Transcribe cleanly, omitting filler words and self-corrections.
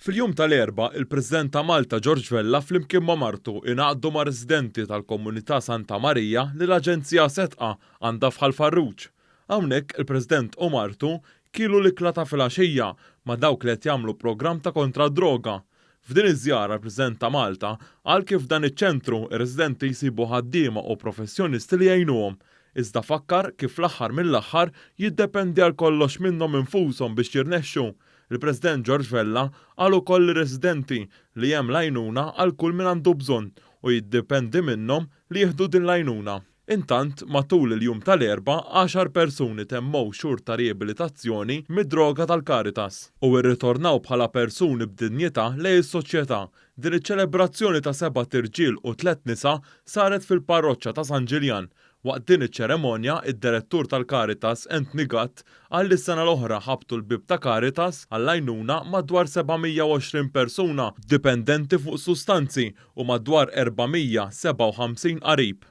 Fil-jum tal-erba, il-President ta' Malta George Vella flimkien ma' martu ingħaqdu ma' residenti tal-Komunità Santa Marija li l-Aġenzija setqa għandha fħal Farruġ. Hawnhekk il-President u martu kielu l-ikla ta' filgħaxija ma' dawk li qed jagħmlu programm ta' kontra d-droga. F'din iż-żjara l-President ta' Malta qal kif dan iċ-ċentru ir-residenti jsibu ħaddiema u professjonisti li jgħinuhom. Iżda fakkar kif l-aħħar mill-aħħar jiddependi għal kollox minnhom infushom biex jirnexxu. Il-President George Vella qal ukoll residenti li hemm l-għajnuna għal kull min għandu bżonn u jiddependi minnhom li jieħdu din l-għajnuna. Intant, matul il-jum tal-erba, 10 persuni temmow xhur ta' riabilitazzjoni mid-droga tal-Caritas u rritornaw bħala persuni b'dinjità lejn is-soċjetà. Din iċ-ċelebrazzjoni ta' 7 irġiel u 3 nisa saret fil-parroċċa ta' San Ġiljan. Waqt din iċ-ċeremonja, id-direttur tal-Caritas Anthony Gatt qal li s-sena l-oħra ħabtu l-bib ta' Caritas għall-għajnuna madwar 720 persuna dipendenti fuq sustanzi u madwar 457 qarib.